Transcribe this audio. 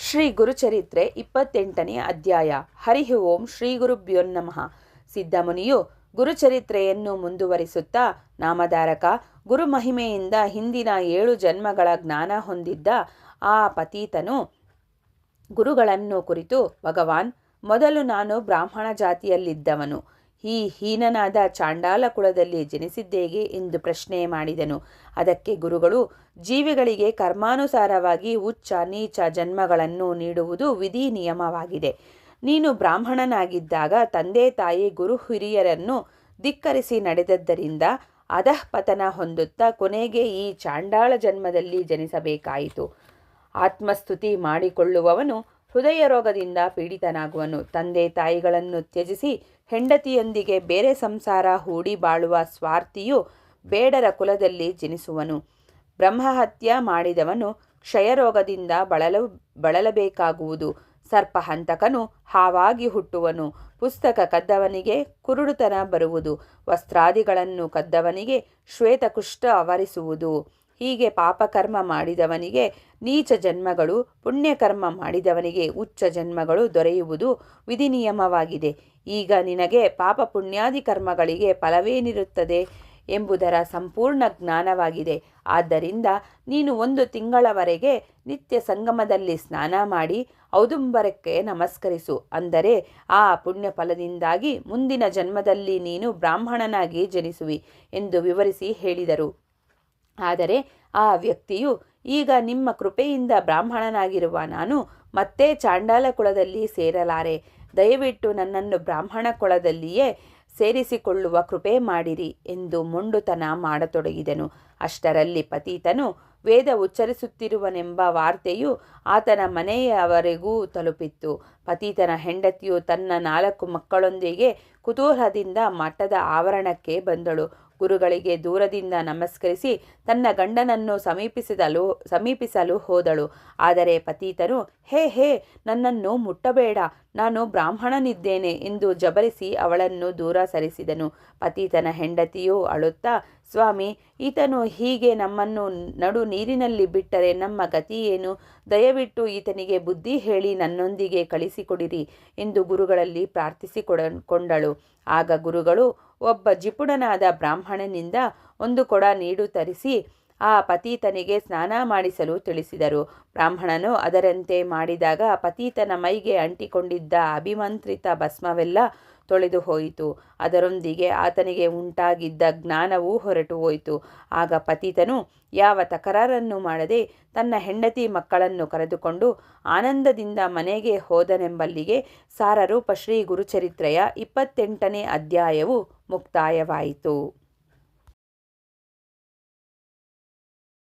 ಶ್ರೀ ಗುರುಚರಿತ್ರೆ 28ನೇ ಅಧ್ಯಾಯ. ಹರಿ ಓಂ ಶ್ರೀ ಗುರುಭ್ಯೋ ನಮಃ. ಸಿದ್ಧಮುನಿಯು ಗುರುಚರಿತ್ರೆಯನ್ನು ಮುಂದುವರಿಸುತ್ತಾ, ನಾಮಧಾರಕ ಗುರು ಮಹಿಮೆಯಿಂದ ಹಿಂದಿನ 7 ಜನ್ಮಗಳ ಜ್ಞಾನ ಹೊಂದಿದ್ದ ಆ ಪತೀತನು ಗುರುಗಳನ್ನು ಕುರಿತು, ಭಗವಾನ್, ಮೊದಲು ನಾನು ಬ್ರಾಹ್ಮಣ ಜಾತಿಯಲ್ಲಿದ್ದವನು. ಈ ಹೀನನಾದ ಚಾಂಡಾಲ ಕುಲದಲ್ಲಿ ಜನಿಸಿದ್ದೇಗೆ ಎಂದು ಪ್ರಶ್ನೆ ಮಾಡಿದನು. ಅದಕ್ಕೆ ಗುರುಗಳು, ಜೀವಿಗಳಿಗೆ ಕರ್ಮಾನುಸಾರವಾಗಿ ಉಚ್ಚ ನೀಚ ಜನ್ಮಗಳನ್ನು ನೀಡುವುದು ವಿಧಿ ನಿಯಮವಾಗಿದೆ. ನೀನು ಬ್ರಾಹ್ಮಣನಾಗಿದ್ದಾಗ ತಂದೆ ತಾಯಿ ಗುರು ಹಿರಿಯರನ್ನು ಧಿಕ್ಕರಿಸಿ ನಡೆದದ್ದರಿಂದ ಅಧಃಪತನ ಹೊಂದುತ್ತಾ ಕೊನೆಗೆ ಈ ಚಾಂಡಾಳ ಜನ್ಮದಲ್ಲಿ ಜನಿಸಬೇಕಾಯಿತು. ಆತ್ಮಸ್ತುತಿ ಮಾಡಿಕೊಳ್ಳುವವನು ಹೃದಯ ರೋಗದಿಂದ ಪೀಡಿತನಾಗುವನು. ತಂದೆ ತಾಯಿಗಳನ್ನು ತ್ಯಜಿಸಿ ಹೆಂಡತಿಯೊಂದಿಗೆ ಬೇರೆ ಸಂಸಾರ ಹೂಡಿ ಬಾಳುವ ಸ್ವಾರ್ಥಿಯು ಬೇಡರ ಕುಲದಲ್ಲಿ ಜನಿಸುವನು. ಬ್ರಹ್ಮಹತ್ಯ ಮಾಡಿದವನು ಕ್ಷಯರೋಗದಿಂದ ಬಳಲಬೇಕಾಗುವುದು. ಸರ್ಪಹಂತಕನು ಹಾವಾಗಿ ಹುಟ್ಟುವನು. ಪುಸ್ತಕ ಕದ್ದವನಿಗೆ ಕುರುಡುತನ ಬರುವುದು. ವಸ್ತ್ರಾದಿಗಳನ್ನು ಕದ್ದವನಿಗೆ ಶ್ವೇತಕುಷ್ಠ ಆವರಿಸುವುದು. ಹೀಗೆ ಪಾಪಕರ್ಮ ಮಾಡಿದವನಿಗೆ ನೀಚ ಜನ್ಮಗಳು, ಪುಣ್ಯಕರ್ಮ ಮಾಡಿದವನಿಗೆ ಉಚ್ಚ ಜನ್ಮಗಳು ದೊರೆಯುವುದು ವಿಧಿನಿಯಮವಾಗಿದೆ. ಈಗ ನಿನಗೆ ಪಾಪ ಪುಣ್ಯಾದಿ ಕರ್ಮಗಳಿಗೆ ಫಲವೇನಿರುತ್ತದೆ ಎಂಬುದರ ಸಂಪೂರ್ಣ ಜ್ಞಾನವಾಗಿದೆ. ಆದ್ದರಿಂದ ನೀನು 1 ತಿಂಗಳವರೆಗೆ ನಿತ್ಯ ಸಂಗಮದಲ್ಲಿ ಸ್ನಾನ ಮಾಡಿ ಔದುಂಬರಕ್ಕೆ ನಮಸ್ಕರಿಸು. ಅಂದರೆ ಆ ಪುಣ್ಯ ಫಲದಿಂದಾಗಿ ಮುಂದಿನ ಜನ್ಮದಲ್ಲಿ ನೀನು ಬ್ರಾಹ್ಮಣನಾಗಿ ಜನಿಸುವಿ ಎಂದು ವಿವರಿಸಿ ಹೇಳಿದರು. ಆದರೆ ಆ ವ್ಯಕ್ತಿಯು, ಈಗ ನಿಮ್ಮ ಕೃಪೆಯಿಂದ ಬ್ರಾಹ್ಮಣನಾಗಿರುವ ನಾನು ಮತ್ತೆ ಚಾಂಡಾಲ ಕುಲದಲ್ಲಿ ಸೇರಲಾರೆ. ದಯವಿಟ್ಟು ನನ್ನನ್ನು ಬ್ರಾಹ್ಮಣ ಕುಲದಲ್ಲಿಯೇ ಸೇರಿಸಿಕೊಳ್ಳುವ ಕೃಪೆ ಮಾಡಿರಿ ಎಂದು ಮೊಂಡುತನ ಮಾಡತೊಡಗಿದನು. ಅಷ್ಟರಲ್ಲಿ ಪತೀತನು ವೇದ ಉಚ್ಚರಿಸುತ್ತಿರುವನೆಂಬ ವಾರ್ತೆಯು ಆತನ ಮನೆಯವರೆಗೂ ತಲುಪಿತ್ತು. ಪತೀತನ ಹೆಂಡತಿಯು ತನ್ನ 4 ಮಕ್ಕಳೊಂದಿಗೆ ಕುತೂಹಲದಿಂದ ಮಠದ ಆವರಣಕ್ಕೆ ಬಂದಳು. ಗುರುಗಳಿಗೆ ದೂರದಿಂದ ನಮಸ್ಕರಿಸಿ ತನ್ನ ಗಂಡನನ್ನು ಸಮೀಪಿಸಲು ಹೋದಳು. ಆದರೆ ಪತೀತನು, ಹೇ, ನನ್ನನ್ನು ಮುಟ್ಟಬೇಡ, ನಾನು ಬ್ರಾಹ್ಮಣನಿದ್ದೇನೆ ಎಂದು ಜಬರಿಸಿ ಅವಳನ್ನು ದೂರ ಸರಿಸಿದನು. ಪತೀತನ ಹೆಂಡತಿಯು ಅಳುತ್ತಾ, ಸ್ವಾಮಿ, ಈತನು ಹೀಗೆ ನಮ್ಮನ್ನು ನಡು ನೀರಿನಲ್ಲಿ ಬಿಟ್ಟರೆ ನಮ್ಮ ಗತಿಯೇನು? ದಯವಿಟ್ಟು ಈತನಿಗೆ ಬುದ್ಧಿ ಹೇಳಿ ನನ್ನೊಂದಿಗೆ ಕಳಿಸಿಕೊಡಿರಿ ಎಂದು ಗುರುಗಳಲ್ಲಿ ಪ್ರಾರ್ಥಿಸಿಕೊಂಡಳು. ಆಗ ಗುರುಗಳು ಒಬ್ಬ ಜಿಪುಣನಾದ ಬ್ರಾಹ್ಮಣನಿಂದ 1 ಕೊಡ ನೀರು ತರಿಸಿ ಆ ಪತೀತನಿಗೆ ಸ್ನಾನ ಮಾಡಿಸಲು ತಿಳಿಸಿದರು. ಬ್ರಾಹ್ಮಣನು ಅದರಂತೆ ಮಾಡಿದಾಗ ಪತೀತನ ಮೈಗೆ ಅಂಟಿಕೊಂಡಿದ್ದ ಅಭಿಮಂತ್ರಿತ ಭಸ್ಮವೆಲ್ಲ ತೊಳೆದು ಹೋಯಿತು. ಅದರೊಂದಿಗೆ ಆತನಿಗೆ ಉಂಟಾಗಿದ್ದ ಜ್ಞಾನವೂ ಹೊರಟು ಹೋಯಿತು. ಆಗ ಪತೀತನು ಯಾವ ತಕರಾರನ್ನು ಮಾಡದೆ ತನ್ನ ಹೆಂಡತಿ ಮಕ್ಕಳನ್ನು ಕರೆದುಕೊಂಡು ಆನಂದದಿಂದ ಮನೆಗೆ ಹೋದನೆಂಬಲ್ಲಿಗೆ ಸಾರರೂಪ ಶ್ರೀ ಗುರುಚರಿತ್ರೆಯ 28ನೇ ಅಧ್ಯಾಯವು ಮುಕ್ತಾಯವಾಯಿತು.